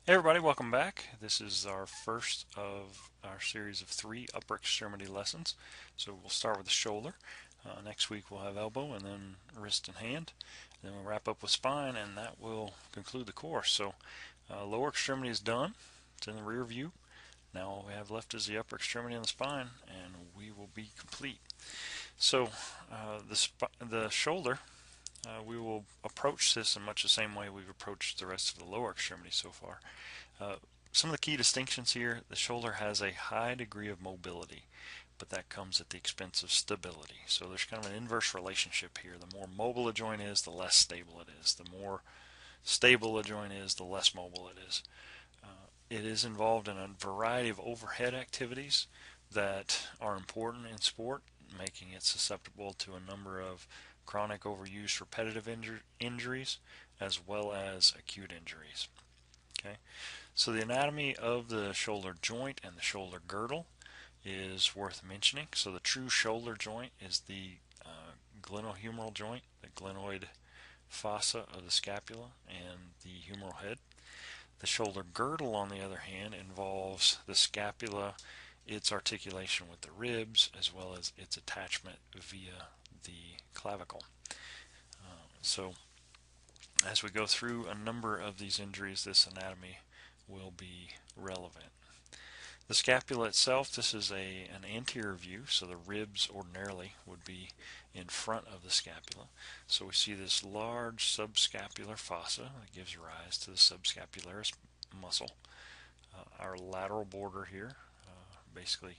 Hey everybody, welcome back. This is our first of our series of 3 upper extremity lessons. So we'll start with the shoulder. Next week we'll have elbow and then wrist and hand. Then we'll wrap up with spine and that will conclude the course. So lower extremity is done. It's in the rear view. Now all we have left is the upper extremity and the spine and we will be complete. So the shoulder, we will approach this in much the same way we've approached the rest of the lower extremity so far. Uh, some of the key distinctions here: the shoulder has a high degree of mobility, but that comes at the expense of stability. So there's kind of an inverse relationship here. The more mobile a joint is, the less stable it is. The more stable a joint is, the less mobile it is. It is involved in a variety of overhead activities that are important in sport, making it susceptible to a number of chronic overuse repetitive injuries as well as acute injuries. Okay, so the anatomy of the shoulder joint and the shoulder girdle is worth mentioning. So the true shoulder joint is the glenohumeral joint, the glenoid fossa of the scapula and the humeral head. The shoulder girdle, on the other hand, involves the scapula, its articulation with the ribs, as well as its attachment via the clavicle. So as we go through a number of these injuries, this anatomy will be relevant. The scapula itself, this is an anterior view, so the ribs ordinarily would be in front of the scapula. So we see this large subscapular fossa that gives rise to the subscapularis muscle. Our lateral border here basically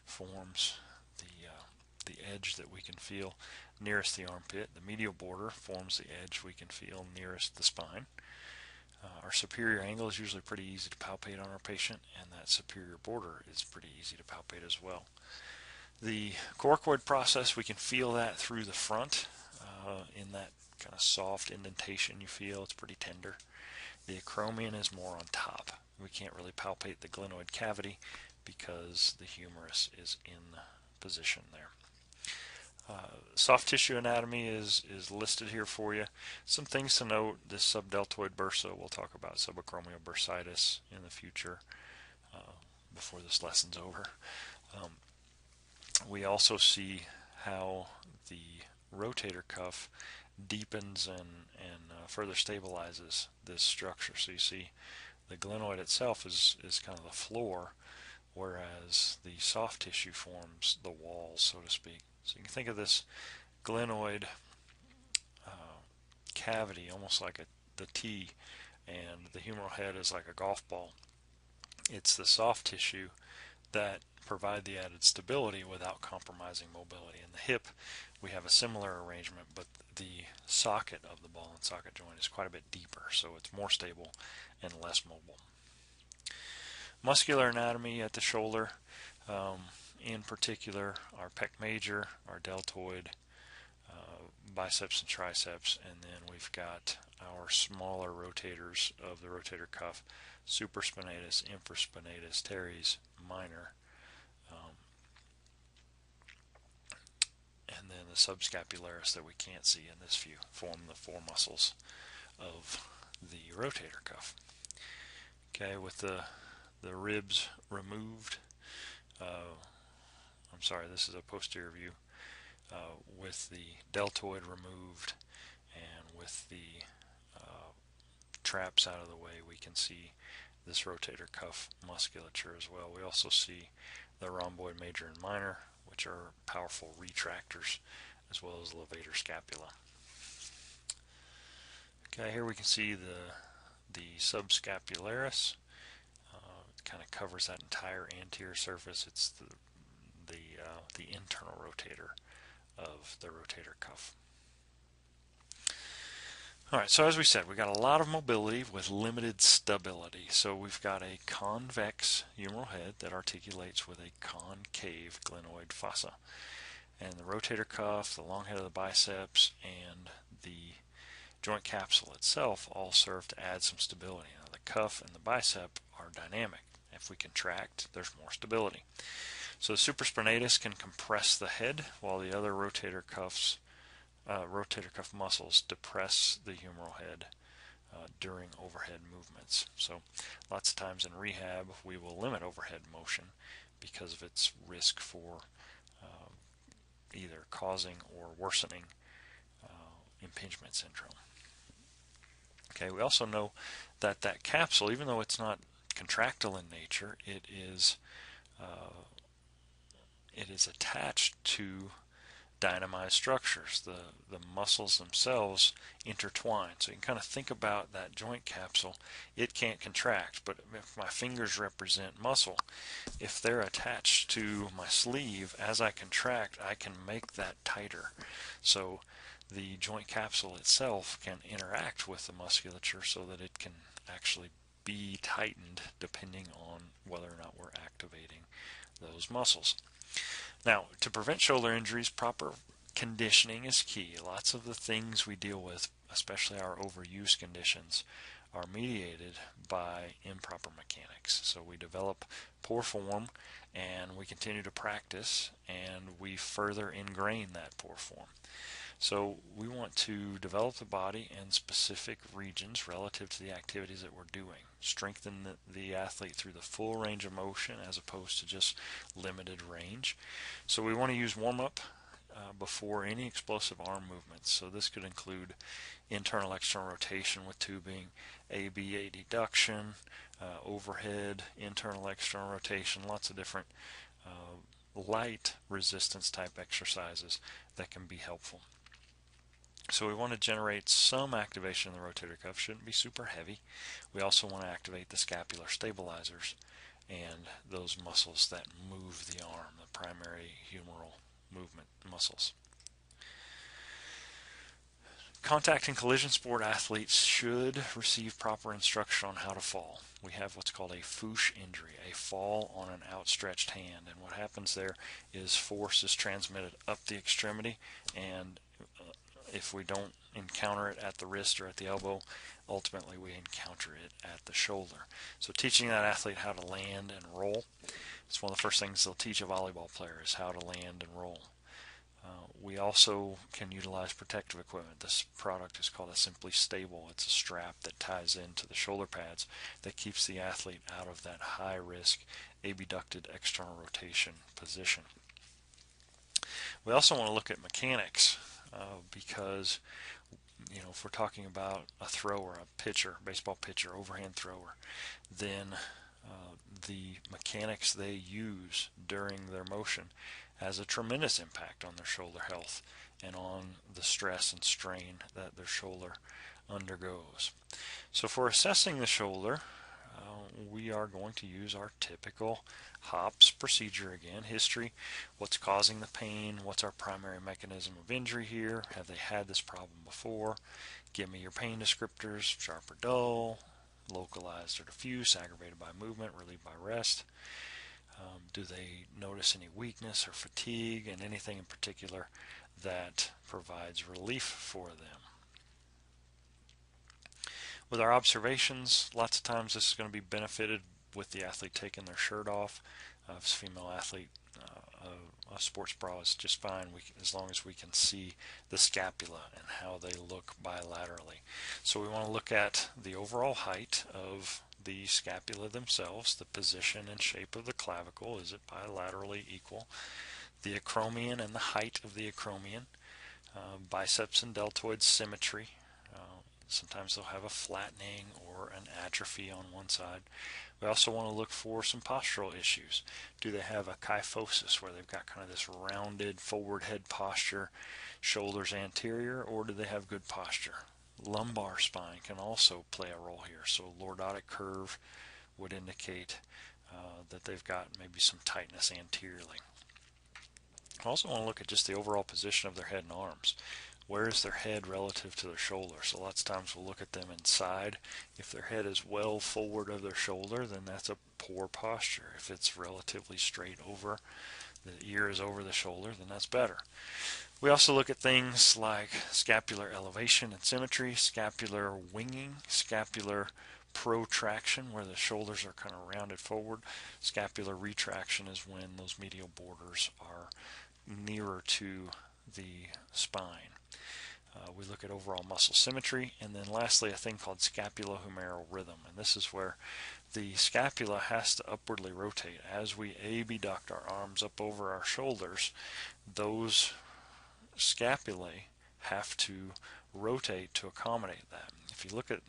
forms the edge that we can feel nearest the armpit. The medial border forms the edge we can feel nearest the spine. Our superior angle is usually pretty easy to palpate on our patient, and that superior border is pretty easy to palpate as well. The coracoid process, we can feel that through the front in that kind of soft indentation you feel. It's pretty tender. The acromion is more on top. We can't really palpate the glenoid cavity because the humerus is in position there. Soft tissue anatomy is listed here for you. Some things to note: this subdeltoid bursa, we'll talk about subacromial bursitis in the future before this lesson's over. We also see how the rotator cuff deepens and further stabilizes this structure. So you see the glenoid itself is kind of the floor, whereas the soft tissue forms the walls, so to speak. So you can think of this glenoid cavity almost like the T, and the humeral head is like a golf ball. It's the soft tissue that provide the added stability without compromising mobility. In the hip, we have a similar arrangement, but the socket of the ball and socket joint is quite a bit deeper, so it's more stable and less mobile. Muscular anatomy at the shoulder, in particular our pec major, our deltoid, biceps and triceps, and then we've got our smaller rotators of the rotator cuff: supraspinatus, infraspinatus, teres minor, and then the subscapularis that we can't see in this view form the four muscles of the rotator cuff. Okay, with the ribs removed, I'm sorry, this is a posterior view, with the deltoid removed and with the traps out of the way, we can see this rotator cuff musculature as well. We also see the rhomboid major and minor, which are powerful retractors, as well as levator scapula. Okay, here we can see the subscapularis. It kind of covers that entire anterior surface. It's the internal rotator of the rotator cuff. Alright, so as we said, we've got a lot of mobility with limited stability. So we've got a convex humeral head that articulates with a concave glenoid fossa. And the rotator cuff, the long head of the biceps, and the joint capsule itself all serve to add some stability. Now, the cuff and the bicep are dynamic. If we contract, there's more stability. So the supraspinatus can compress the head, while the other rotator cuff muscles depress the humeral head during overhead movements. So lots of times in rehab we will limit overhead motion because of its risk for either causing or worsening impingement syndrome. Okay, we also know that that capsule, even though it's not contractile in nature, it is attached to dynamized structures. The muscles themselves intertwine. So you can kind of think about that joint capsule. It can't contract, but if my fingers represent muscle, if they're attached to my sleeve, as I contract, I can make that tighter. So the joint capsule itself can interact with the musculature so that it can actually be tightened depending on whether or not we're activating those muscles. Now, to prevent shoulder injuries, proper conditioning is key. Lots of the things we deal with, especially our overuse conditions, are mediated by improper mechanics. So we develop poor form and we continue to practice and we further ingrain that poor form. So we want to develop the body in specific regions relative to the activities that we're doing. Strengthen the athlete through the full range of motion as opposed to just limited range. So we want to use warm-up before any explosive arm movements. So this could include internal external rotation with tubing, ABA deduction, overhead, internal external rotation, lots of different light resistance type exercises that can be helpful. So we want to generate some activation in the rotator cuff. Shouldn't be super heavy. We also want to activate the scapular stabilizers and those muscles that move the arm, the primary humeral movement muscles. Contact and collision sport athletes should receive proper instruction on how to fall. We have what's called a Fuchs injury, a fall on an outstretched hand. And what happens there is force is transmitted up the extremity, and if we don't encounter it at the wrist or at the elbow, ultimately we encounter it at the shoulder. So teaching that athlete how to land and roll, it's one of the first things they'll teach a volleyball player is how to land and roll. We also can utilize protective equipment. This product is called a Simply Stable. It's a strap that ties into the shoulder pads that keeps the athlete out of that high risk abducted external rotation position. We also want to look at mechanics because if we're talking about a thrower, a pitcher, baseball pitcher, overhand thrower, then the mechanics they use during their motion has a tremendous impact on their shoulder health and on the stress and strain that their shoulder undergoes. So for assessing the shoulder, we are going to use our typical HOPS procedure again. History, what's causing the pain, what's our primary mechanism of injury here, have they had this problem before, give me your pain descriptors, sharp or dull, localized or diffuse, aggravated by movement, relieved by rest. Do they notice any weakness or fatigue, and anything in particular that provides relief for them? With our observations, lots of times this is going to be benefited with the athlete taking their shirt off. If it's a female athlete, a sports bra is just fine as long as we can see the scapula and how they look bilaterally. So we want to look at the overall height of the scapula themselves, the position and shape of the clavicle, is it bilaterally equal, the acromion and the height of the acromion, biceps and deltoid symmetry. Sometimes they'll have a flattening or an atrophy on one side. We also want to look for some postural issues. Do they have a kyphosis, where they've got kind of this rounded forward head posture, shoulders anterior, or do they have good posture? Lumbar spine can also play a role here. So lordotic curve would indicate that they've got maybe some tightness anteriorly. I also want to look at just the overall position of their head and arms. Where is their head relative to their shoulder? So lots of times we'll look at them inside. If their head is well forward of their shoulder, then that's a poor posture. If it's relatively straight over, the ear is over the shoulder, then that's better. We also look at things like scapular elevation and symmetry, scapular winging, scapular protraction, where the shoulders are kind of rounded forward. Scapular retraction is when those medial borders are nearer to the spine. We look at overall muscle symmetry, and then lastly a thing called scapulohumeral rhythm, and this is where the scapula has to upwardly rotate. As we abduct our arms up over our shoulders, those scapulae have to rotate to accommodate that. If you look at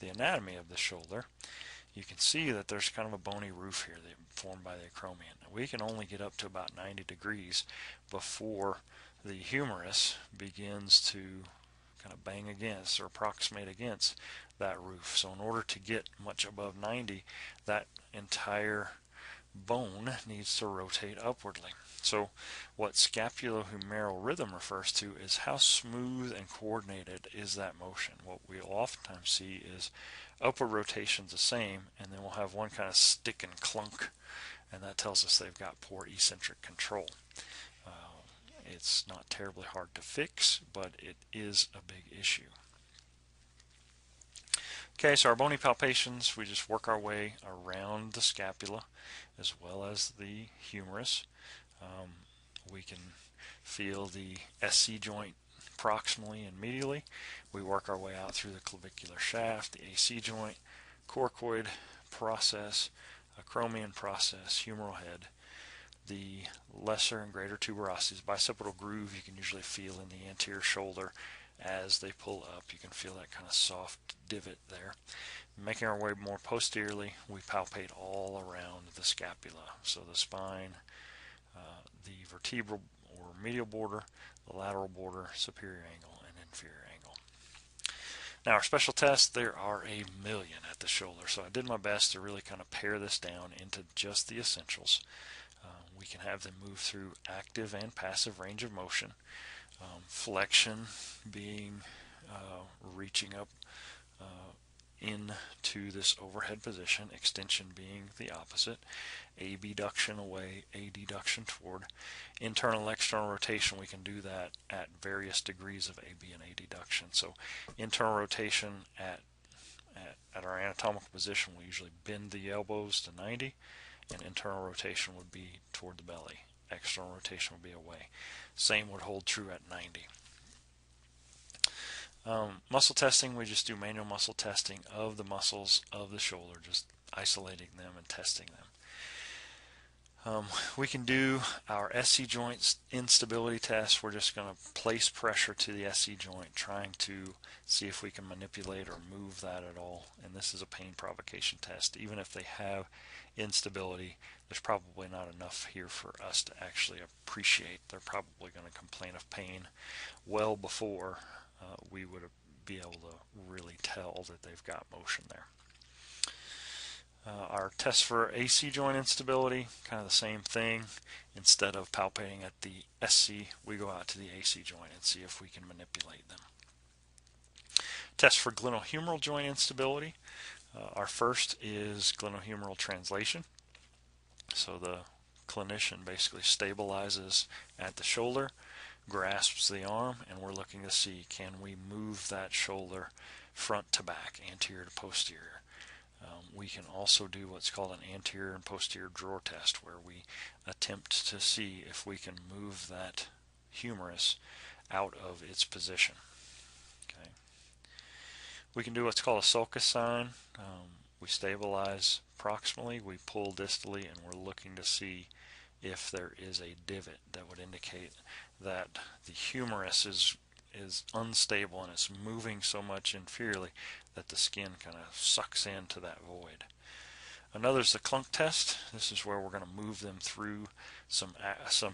the anatomy of the shoulder, you can see that there's kind of a bony roof here formed by the acromion. We can only get up to about 90 degrees before the humerus begins to kind of bang against or approximate against that roof. So in order to get much above 90, that entire bone needs to rotate upwardly. So what scapulohumeral rhythm refers to is how smooth and coordinated is that motion. What we oftentimes see is upward rotation's the same, and then we'll have one kind of stick and clunk, and that tells us they've got poor eccentric control. It's not terribly hard to fix, but it is a big issue. Okay, so our bony palpations, we just work our way around the scapula as well as the humerus. We can feel the SC joint proximally and medially. We work our way out through the clavicular shaft, the AC joint, coracoid process, acromion process, humeral head, the lesser and greater tuberosities. Bicipital groove you can usually feel in the anterior shoulder as they pull up. You can feel that kind of soft divot there. Making our way more posteriorly, we palpate all around the scapula. So the spine, the vertebral or medial border, the lateral border, superior angle, and inferior angle. Now our special tests, there are a million at the shoulder, so I did my best to really kind of pare this down into just the essentials. We can have them move through active and passive range of motion. Flexion being reaching up into this overhead position, extension being the opposite, abduction away, adduction toward. Internal and external rotation, we can do that at various degrees of AB and adduction. So internal rotation at our anatomical position, we usually bend the elbows to 90, and internal rotation would be toward the belly. External rotation would be away. Same would hold true at 90. Muscle testing, we just do manual muscle testing of the muscles of the shoulder, just isolating them and testing them. We can do our SC joint instability test. We're just going to place pressure to the SC joint, trying to see if we can manipulate or move that at all. And this is a pain provocation test. Even if they have instability, there's probably not enough here for us to actually appreciate. They're probably going to complain of pain well before we would be able to really tell that they've got motion there. Our test for AC joint instability, kind of the same thing. Instead of palpating at the SC, we go out to the AC joint and see if we can manipulate them. Test for glenohumeral joint instability. Our first is glenohumeral translation. So the clinician basically stabilizes at the shoulder, grasps the arm, and we're looking to see, can we move that shoulder front to back, anterior to posterior. We can also do what's called an anterior and posterior drawer test, where we attempt to see if we can move that humerus out of its position. Okay. We can do what's called a sulcus sign. We stabilize proximally, we pull distally, and we're looking to see if there is a divot that would indicate that the humerus is unstable and it's moving so much inferiorly that the skin kind of sucks into that void. Another is the clunk test. This is where we're going to move them through some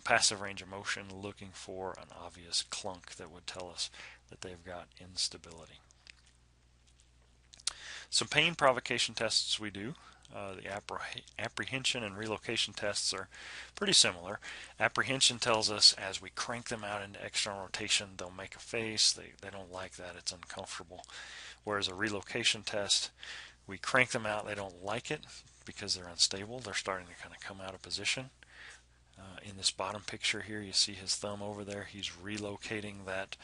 passive range of motion, looking for an obvious clunk that would tell us that they've got instability. Some pain provocation tests we do. The apprehension and relocation tests are pretty similar. Apprehension tells us as we crank them out into external rotation, they'll make a face. They don't like that. It's uncomfortable. Whereas a relocation test, we crank them out. They don't like it because they're unstable. They're starting to kind of come out of position. In this bottom picture here, you see his thumb over there. He's relocating that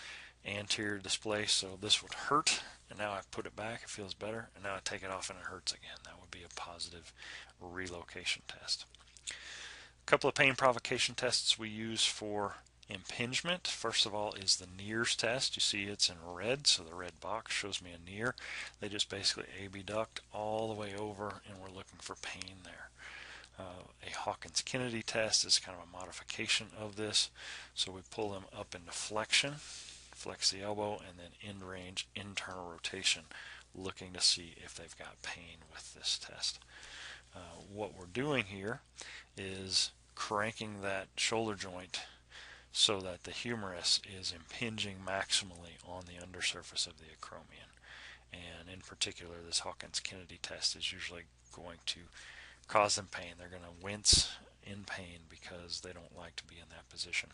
anterior display, so this would hurt, and now I put it back, it feels better, and now I take it off and it hurts again. That would be a positive relocation test. A couple of pain provocation tests we use for Impingement, first of all, is the NIRS test. You see it's in red, so the red box shows me a NIR. They just basically abduct all the way over, and we're looking for pain there. A Hawkins-Kennedy test is kind of a modification of this. So we pull them up into flexion, flex the elbow, and then end range internal rotation, looking to see if they've got pain with this test. What we're doing here is cranking that shoulder joint so that the humerus is impinging maximally on the undersurface of the acromion. And in particular, this Hawkins-Kennedy test is usually going to cause them pain. They're going to wince in pain because they don't like to be in that position.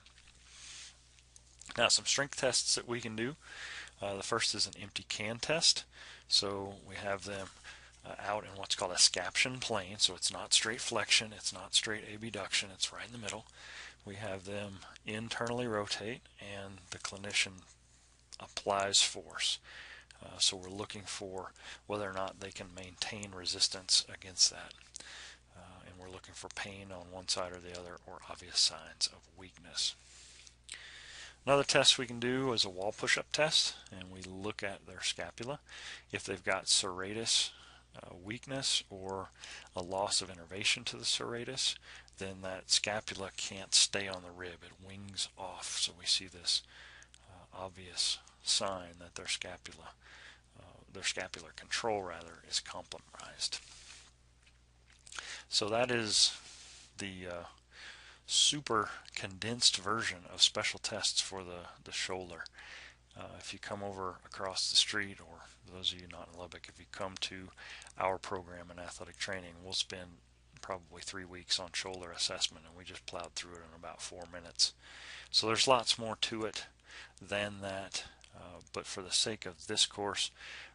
Now, some strength tests that we can do. The first is an empty can test. So we have them out in what's called a scaption plane. So it's not straight flexion, it's not straight abduction, it's right in the middle. We have them internally rotate, and the clinician applies force. So we're looking for whether or not they can maintain resistance against that. And we're looking for pain on one side or the other, or obvious signs of weakness. Another test we can do is a wall push-up test, and we look at their scapula. If they've got serratus weakness or a loss of innervation to the serratus, then that scapula can't stay on the rib. It wings off, so we see this obvious sign that their scapular control rather is compromised. So that is the super condensed version of special tests for the shoulder. If you come over across the street, or those of you not in Lubbock, if you come to our program in athletic training, we'll spend probably 3 weeks on shoulder assessment, and we just plowed through it in about 4 minutes. So there's lots more to it than that, but for the sake of this course,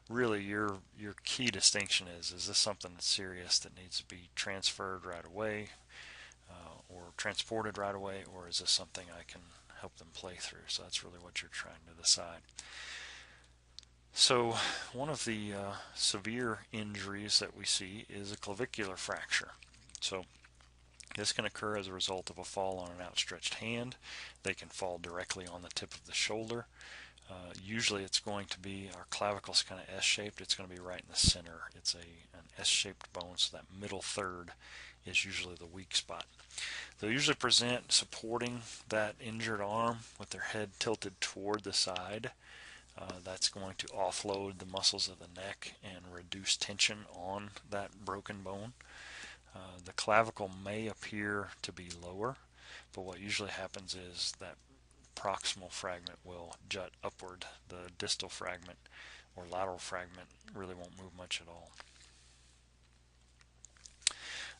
really your key distinction is this something that's serious that needs to be transferred right away or transported right away, or is this something I can help them play through? So that's really what you're trying to decide. So one of the severe injuries that we see is a clavicular fracture. So this can occur as a result of a fall on an outstretched hand. They can fall directly on the tip of the shoulder. Usually it's going to be, our clavicle is kind of S-shaped. It's going to be right in the center. It's an S-shaped bone, so that middle third is usually the weak spot. They'll usually present supporting that injured arm with their head tilted toward the side. That's going to offload the muscles of the neck and reduce tension on that broken bone. The clavicle may appear to be lower, but what usually happens is that proximal fragment will jut upward. The distal fragment or lateral fragment really won't move much at all.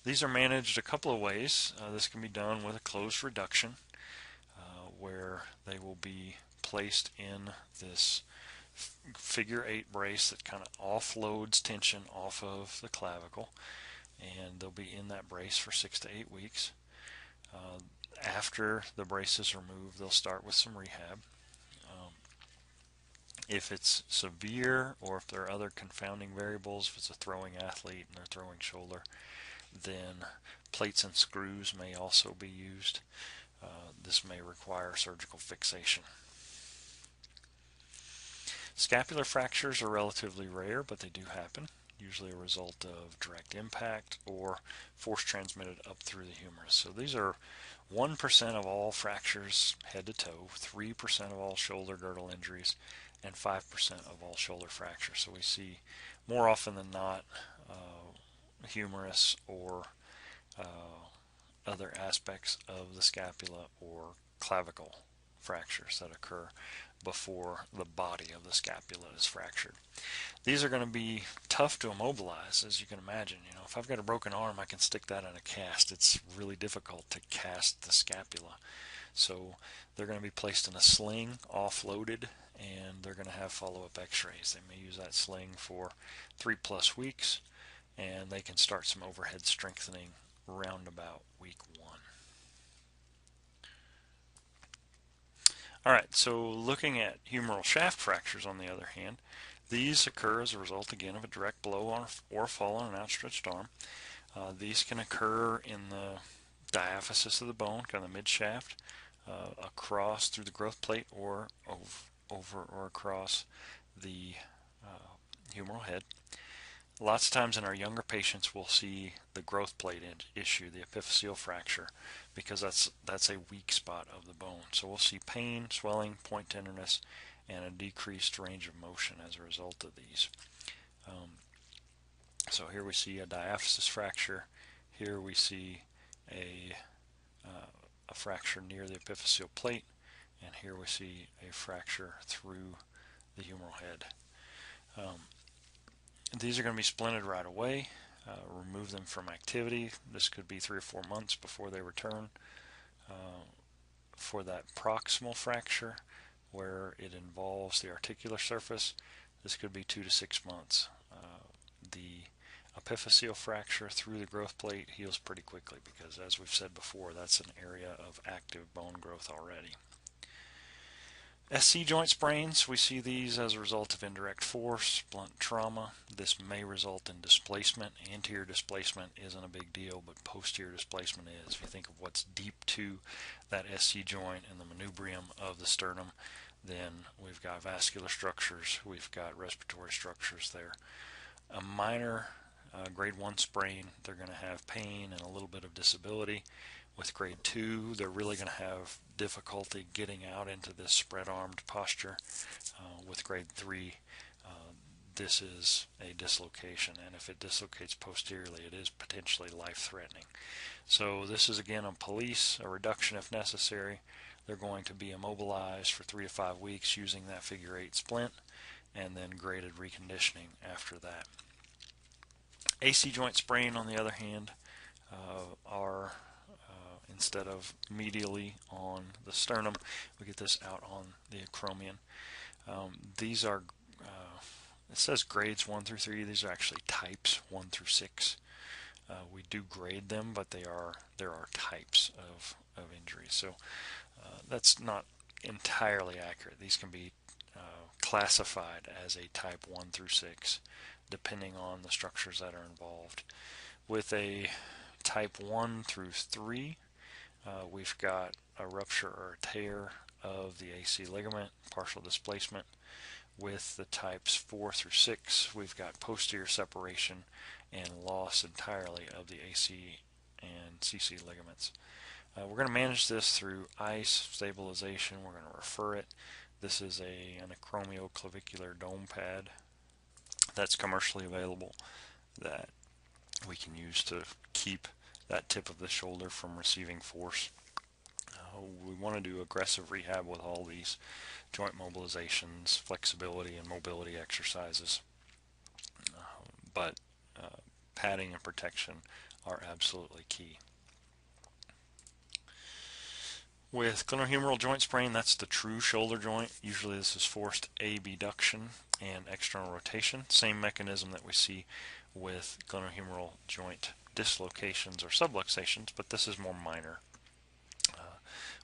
These are managed a couple of ways. This can be done with a closed reduction, where they will be placed in this figure 8 brace that kind of offloads tension off of the clavicle, and they'll be in that brace for 6 to 8 weeks. After the brace is removed, they'll start with some rehab. If it's severe, or if there are other confounding variables, if it's a throwing athlete and they're throwing shoulder, then plates and screws may also be used. This may require surgical fixation. Scapular fractures are relatively rare, but they do happen, usually a result of direct impact or force transmitted up through the humerus. So these are 1% of all fractures head to toe, 3% of all shoulder girdle injuries, and 5% of all shoulder fractures. So we see more often than not humerus or other aspects of the scapula or clavicle fractures that occur before the body of the scapula is fractured. These are going to be tough to immobilize, as you can imagine. You know, if I've got a broken arm, I can stick that in a cast. It's really difficult to cast the scapula. So they're going to be placed in a sling, offloaded, and they're going to have follow-up x-rays. They may use that sling for 3+ weeks, and they can start some overhead strengthening around about week 1. Alright, so looking at humeral shaft fractures, on the other hand, these occur as a result, again, of a direct blow or fall on an outstretched arm. These can occur in the diaphysis of the bone, kind of the mid-shaft. across through the growth plate or over or across the humeral head. Lots of times in our younger patients we'll see the growth plate issue, the epiphyseal fracture, because that's a weak spot of the bone. So we'll see pain, swelling, point tenderness, and a decreased range of motion as a result of these. So here we see a diaphysis fracture. Here we see a fracture near the epiphyseal plate, and here we see a fracture through the humeral head. These are going to be splinted right away. Remove them from activity. This could be 3 or 4 months before they return. For that proximal fracture, where it involves the articular surface, this could be 2 to 6 months. The epiphyseal fracture through the growth plate heals pretty quickly because, as we've said before, that's an area of active bone growth already. SC joint sprains, we see these as a result of indirect force, blunt trauma. This may result in displacement. Anterior displacement isn't a big deal, but posterior displacement is. If you think of what's deep to that SC joint and the manubrium of the sternum, then we've got vascular structures, we've got respiratory structures there. A minor grade 1 sprain, they're going to have pain and a little bit of disability. With grade 2, they're really going to have difficulty getting out into this spread-armed posture. With grade 3, this is a dislocation, and if it dislocates posteriorly, it is potentially life-threatening. So this is again on police, a reduction if necessary. They're going to be immobilized for 3 to 5 weeks using that figure 8 splint, and then graded reconditioning after that. AC joint sprain, on the other hand, are instead of medially on the sternum, we get this out on the acromion. These are, it says grades 1 through 3. These are actually types 1 through 6. We do grade them, but there are types of injuries. So that's not entirely accurate. These can be classified as a type 1 through 6, depending on the structures that are involved. With a type 1 through 3, we've got a rupture or a tear of the AC ligament, partial displacement. With the types 4 through 6, we've got posterior separation and loss entirely of the AC and CC ligaments. We're going to manage this through ice stabilization. We're going to refer it. This is an acromioclavicular dome pad that's commercially available that we can use to keep that tip of the shoulder from receiving force. We want to do aggressive rehab with all these joint mobilizations, flexibility and mobility exercises, but padding and protection are absolutely key. With glenohumeral joint sprain, that's the true shoulder joint. Usually this is forced abduction and external rotation. Same mechanism that we see with glenohumeral joint dislocations or subluxations, but this is more minor.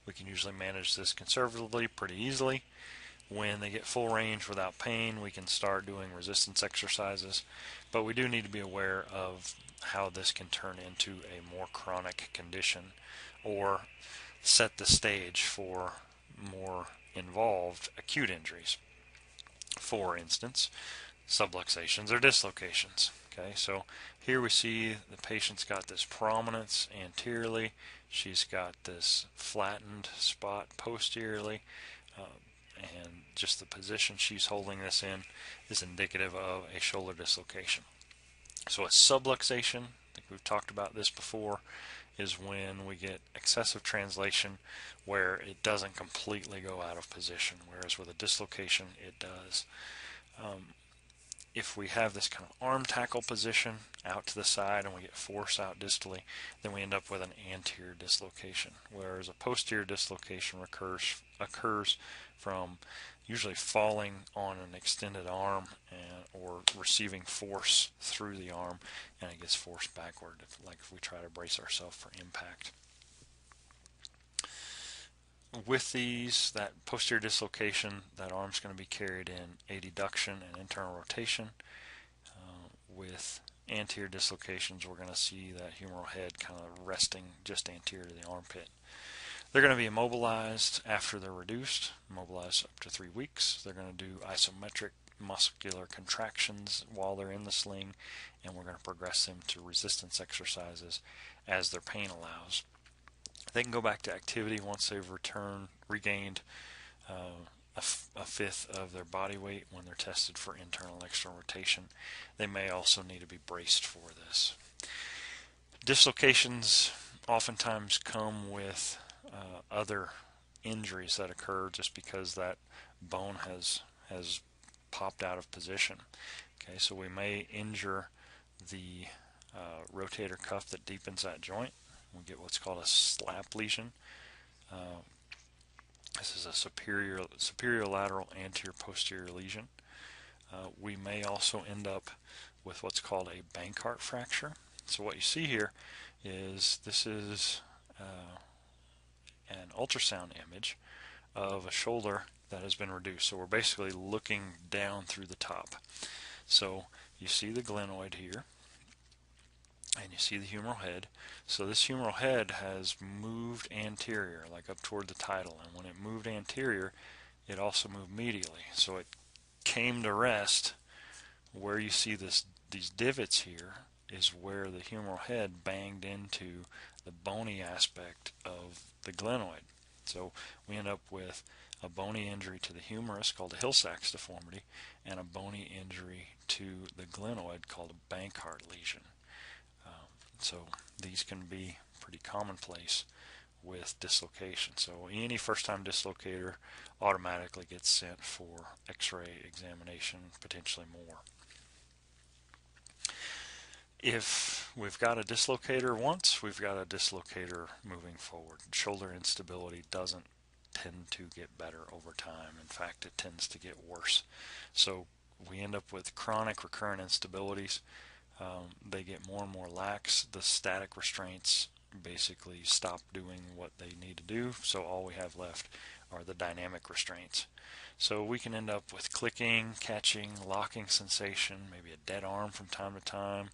We can usually manage this conservatively pretty easily. When they get full range without pain, we can start doing resistance exercises, but we do need to be aware of how this can turn into a more chronic condition or set the stage for more involved acute injuries. For instance, subluxations or dislocations. Okay, so here we see the patient's got this prominence anteriorly. She's got this flattened spot posteriorly, and just the position she's holding this in is indicative of a shoulder dislocation. So a subluxation, I think we've talked about this before, is when we get excessive translation where it doesn't completely go out of position, whereas with a dislocation it does. If we have this kind of arm tackle position out to the side and we get force out distally, then we end up with an anterior dislocation, whereas a posterior dislocation occurs from usually falling on an extended arm or receiving force through the arm, and it gets forced backward, like if we try to brace ourselves for impact. With these, that posterior dislocation, that arm's going to be carried in adduction and internal rotation. With anterior dislocations, we're going to see that humeral head kind of resting just anterior to the armpit. They're going to be immobilized after they're reduced, immobilized up to 3 weeks. They're going to do isometric muscular contractions while they're in the sling, and we're going to progress them to resistance exercises as their pain allows. They can go back to activity once they've regained a fifth of their body weight when they're tested for internal and external rotation. They may also need to be braced for this. Dislocations oftentimes come with other injuries that occur just because that bone has popped out of position. Okay, so we may injure the rotator cuff that deepens that joint. We get what's called a SLAP lesion. This is a superior lateral anterior posterior lesion. We may also end up with what's called a Bankart fracture. So what you see here is this is an ultrasound image of a shoulder that has been reduced. So we're basically looking down through the top. So you see the glenoid here, and you see the humeral head. So this humeral head has moved anterior, like up toward the tidal, and when it moved anterior, it also moved medially. So it came to rest where you see these divots here is where the humeral head banged into the bony aspect of the glenoid. So we end up with a bony injury to the humerus called a Hill-Sachs deformity, and a bony injury to the glenoid called a Bankart lesion. So these can be pretty commonplace with dislocation. So any first-time dislocator automatically gets sent for x-ray examination, potentially more. If we've got a dislocator once, we've got a dislocator moving forward. Shoulder instability doesn't tend to get better over time. In fact, it tends to get worse. So we end up with chronic recurrent instabilities. They get more and more lax. The static restraints basically stop doing what they need to do, so all we have left are the dynamic restraints. So we can end up with clicking, catching, locking sensation, maybe a dead arm from time to time,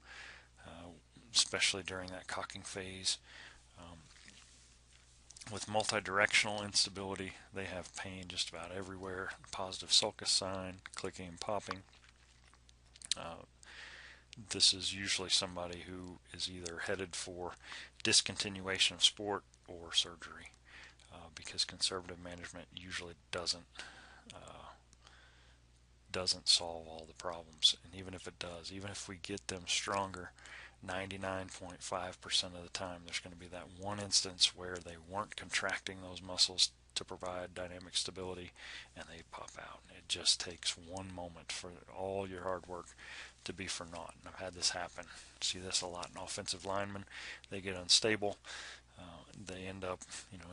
especially during that cocking phase. With multidirectional instability, they have pain just about everywhere. Positive sulcus sign, clicking and popping. This is usually somebody who is either headed for discontinuation of sport or surgery, because conservative management usually doesn't solve all the problems. And even if it does, even if we get them stronger, 99.5% of the time there's going to be that one instance where they weren't contracting those muscles to provide dynamic stability and they pop out. It just takes one moment for all your hard work to be for naught. And I've had this happen. See this a lot in offensive linemen. They get unstable. They end up,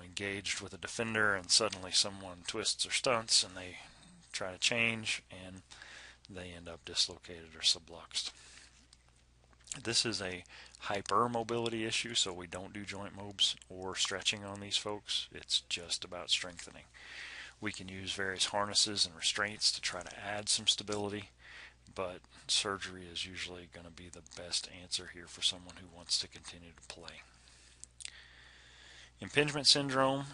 engaged with a defender, and suddenly someone twists or stunts, and they try to change, and they end up dislocated or subluxed. This is a hypermobility issue, so we don't do joint mobs or stretching on these folks. It's just about strengthening. We can use various harnesses and restraints to try to add some stability, but surgery is usually going to be the best answer here for someone who wants to continue to play. Impingement syndrome,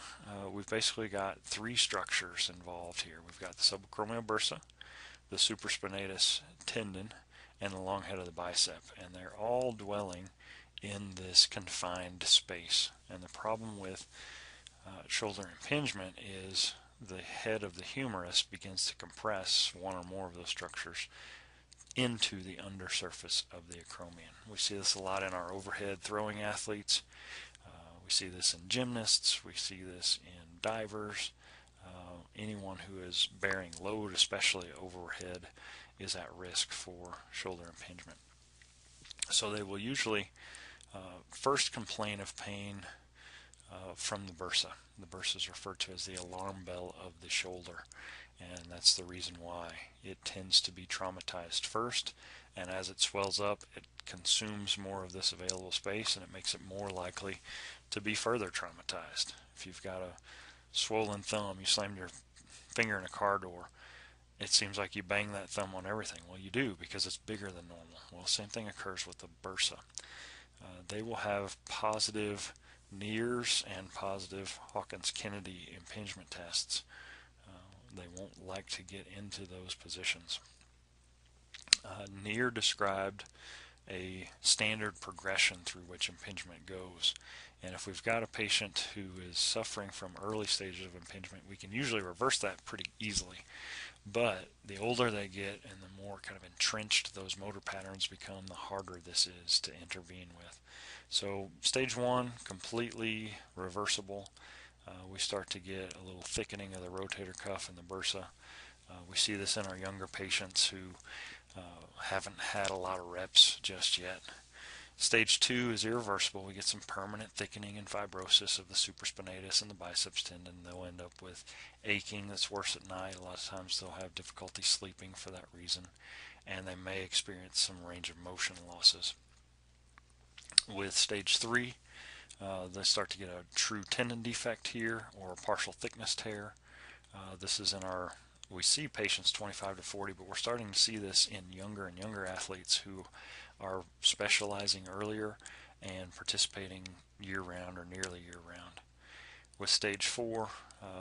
we've basically got three structures involved here. We've got the subacromial bursa, the supraspinatus tendon, and the long head of the bicep, and they're all dwelling in this confined space. And the problem with shoulder impingement is the head of the humerus begins to compress one or more of those structures into the undersurface of the acromion. We see this a lot in our overhead throwing athletes. We see this in gymnasts. We see this in divers. Anyone who is bearing load, especially overhead, is at risk for shoulder impingement. So they will usually first complain of pain from the bursa. The bursa is referred to as the alarm bell of the shoulder, and that's the reason why. It tends to be traumatized first, and as it swells up, it consumes more of this available space, and it makes it more likely to be further traumatized. If you've got a swollen thumb, you slammed your finger in a car door, it seems like you bang that thumb on everything. Well, you do, because it's bigger than normal. Well, same thing occurs with the bursa. They will have positive NIRS and positive Hawkins-Kennedy impingement tests. They won't like to get into those positions. NIR described a standard progression through which impingement goes. And if we've got a patient who is suffering from early stages of impingement, we can usually reverse that pretty easily. But the older they get and the more kind of entrenched those motor patterns become, the harder this is to intervene with. So stage 1, completely reversible. We start to get a little thickening of the rotator cuff and the bursa. We see this in our younger patients who haven't had a lot of reps just yet. Stage 2 is irreversible. We get some permanent thickening and fibrosis of the supraspinatus and the biceps tendon. They'll end up with aching that's worse at night. A lot of times they'll have difficulty sleeping for that reason, and they may experience some range of motion losses. With stage 3, they start to get a true tendon defect here or a partial thickness tear. This is in we see patients 25 to 40, but we're starting to see this in younger and younger athletes who are specializing earlier and participating year-round or nearly year-round. With stage 4,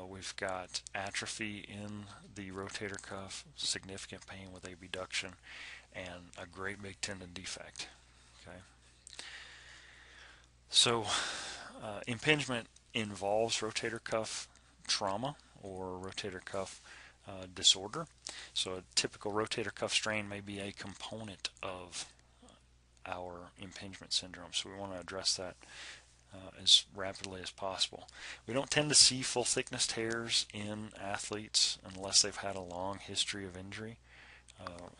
we've got atrophy in the rotator cuff, significant pain with abduction, and a great big tendon defect. Okay. So impingement involves rotator cuff trauma or rotator cuff disorder. So a typical rotator cuff strain may be a component of our impingement syndrome. So we want to address that as rapidly as possible. We don't tend to see full thickness tears in athletes unless they've had a long history of injury.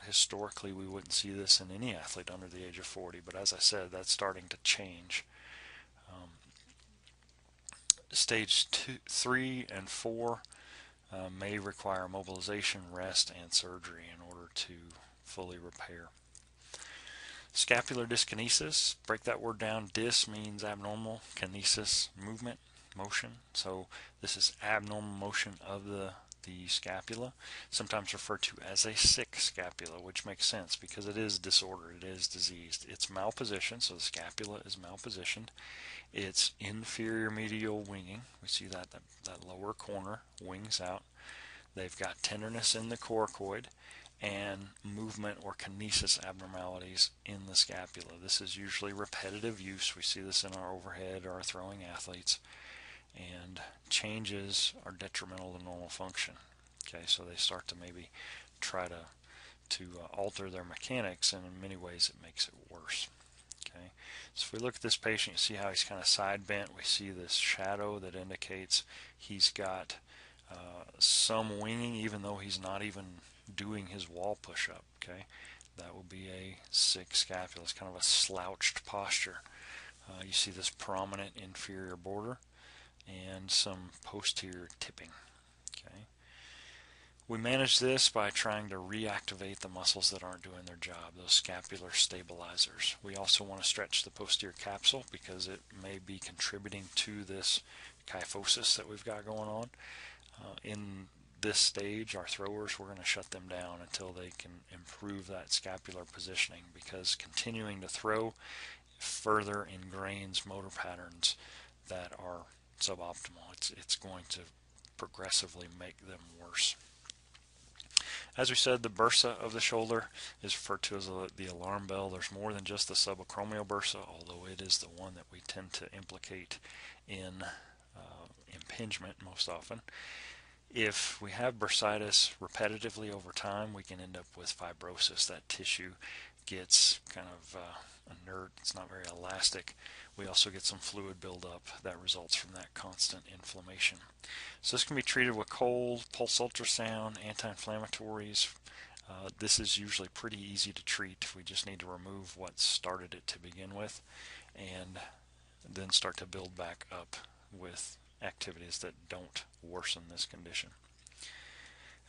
Historically, we wouldn't see this in any athlete under the age of 40, but as I said, that's starting to change. Stage 2, 3, and 4 may require mobilization, rest, and surgery in order to fully repair. Scapular dyskinesis, break that word down. Dys means abnormal, kinesis, movement, motion. So this is abnormal motion of the scapula, sometimes referred to as a sick scapula, which makes sense because it is disordered, it is diseased. It's malpositioned, so the scapula is malpositioned. It's inferior medial winging. We see that lower corner wings out. They've got tenderness in the coracoid and movement or kinesis abnormalities in the scapula. This is usually repetitive use. We see this in our overhead or our throwing athletes, and changes are detrimental to normal function. Okay, so they start to maybe try to alter their mechanics, and in many ways it makes it worse. Okay, so if we look at this patient, you see how he's kind of side bent. We see this shadow that indicates he's got some winging, even though he's not even doing his wall push-up. Okay, that will be a sick scapula. It's kind of a slouched posture. You see this prominent inferior border and some posterior tipping. Okay, we manage this by trying to reactivate the muscles that aren't doing their job, those scapular stabilizers. We also want to stretch the posterior capsule because it may be contributing to this kyphosis that we've got going on. In this stage, our throwers, we're going to shut them down until they can improve that scapular positioning, because continuing to throw further ingrains motor patterns that are suboptimal. It's going to progressively make them worse. As we said, the bursa of the shoulder is referred to as the alarm bell. There's more than just the subacromial bursa, although it is the one that we tend to implicate in impingement most often. If we have bursitis repetitively over time, we can end up with fibrosis. That tissue gets kind of inert, it's not very elastic. We also get some fluid buildup that results from that constant inflammation. So this can be treated with cold, pulse ultrasound, anti-inflammatories. This is usually pretty easy to treat. We just need to remove what started it to begin with and then start to build back up with activities that don't worsen this condition.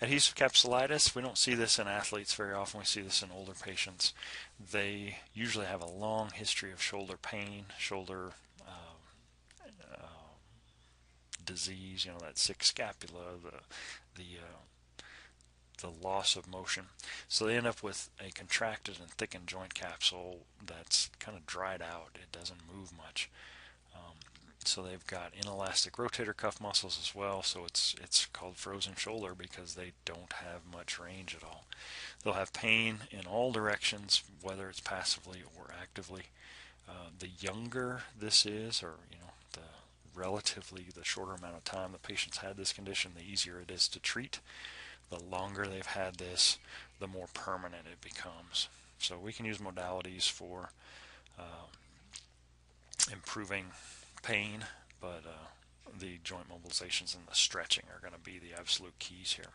Adhesive capsulitis, we don't see this in athletes very often. We see this in older patients. They usually have a long history of shoulder pain, shoulder disease, that sick scapula, the loss of motion. So they end up with a contracted and thickened joint capsule that's kind of dried out. It doesn't move much. So they've got inelastic rotator cuff muscles as well, so it's called frozen shoulder because they don't have much range at all. They'll have pain in all directions, whether it's passively or actively. The younger this is, or the shorter amount of time the patient's had this condition, the easier it is to treat. The longer they've had this, the more permanent it becomes. So we can use modalities for improving pain, but the joint mobilizations and the stretching are going to be the absolute keys here.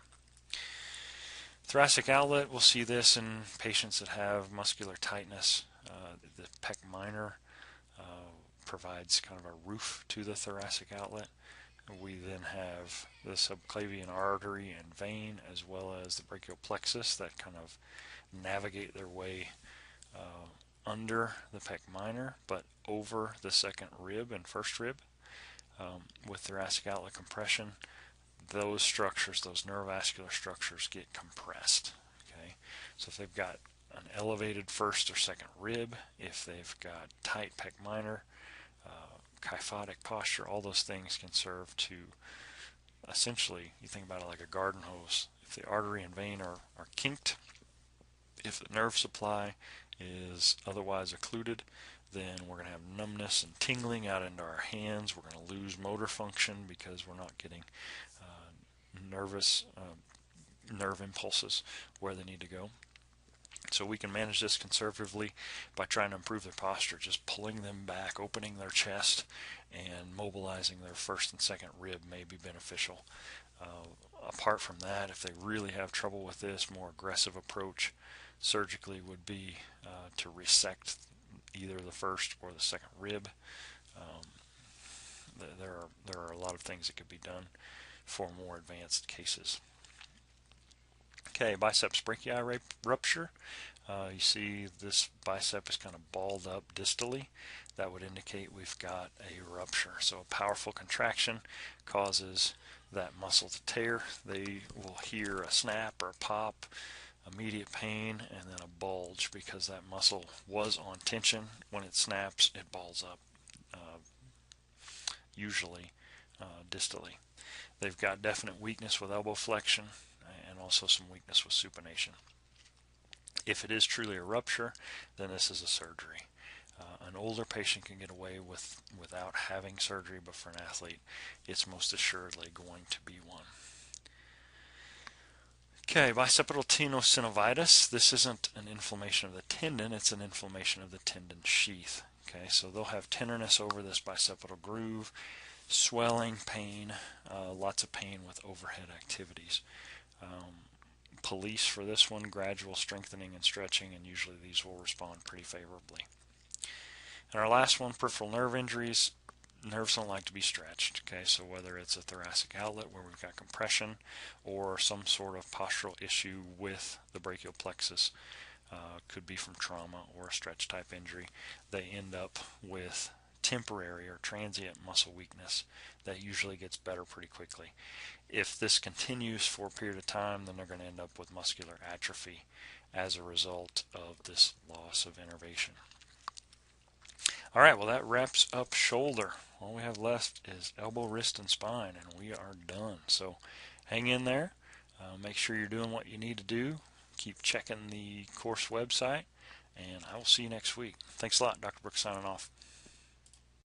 Thoracic outlet, we'll see this in patients that have muscular tightness. The pec minor provides kind of a roof to the thoracic outlet. We then have the subclavian artery and vein, as well as the brachial plexus, that kind of navigate their way under the pec minor, but over the second rib and first rib. With thoracic outlet compression, those structures, those neurovascular structures, get compressed. Okay, so if they've got an elevated first or second rib, if they've got tight pec minor, kyphotic posture, all those things can serve to essentially, you think about it like a garden hose. If the artery and vein are kinked, if the nerve supply is otherwise occluded, then we're going to have numbness and tingling out into our hands. We're going to lose motor function because we're not getting nerve impulses where they need to go. So we can manage this conservatively by trying to improve their posture, just pulling them back, opening their chest, and mobilizing their first and second rib may be beneficial. Apart from that, if they really have trouble with this, more aggressive approach surgically would be to resect either the first or the second rib. There are a lot of things that could be done for more advanced cases. Okay, biceps brachii rupture. You see this bicep is kind of balled up distally. That would indicate we've got a rupture. So a powerful contraction causes that muscle to tear. They will hear a snap or a pop, immediate pain, and then a bulge because that muscle was on tension. When it snaps, it balls up, usually distally. They've got definite weakness with elbow flexion and also some weakness with supination. If it is truly a rupture, then this is a surgery. An older patient can get away without having surgery, but for an athlete, it's most assuredly going to be one. Okay, bicipital tenosynovitis. This isn't an inflammation of the tendon, it's an inflammation of the tendon sheath. Okay, so they'll have tenderness over this bicipital groove, swelling, pain, lots of pain with overhead activities. Police for this one, gradual strengthening and stretching, and usually these will respond pretty favorably. And our last one, peripheral nerve injuries. Nerves don't like to be stretched, okay, so whether it's a thoracic outlet where we've got compression or some sort of postural issue with the brachial plexus, could be from trauma or a stretch type injury, they end up with temporary or transient muscle weakness that usually gets better pretty quickly. If this continues for a period of time, then they're going to end up with muscular atrophy as a result of this loss of innervation. All right, well, that wraps up shoulder. All we have left is elbow, wrist, and spine, and we are done. So hang in there. Make sure you're doing what you need to do. Keep checking the course website, and I will see you next week. Thanks a lot. Dr. Brooks signing off.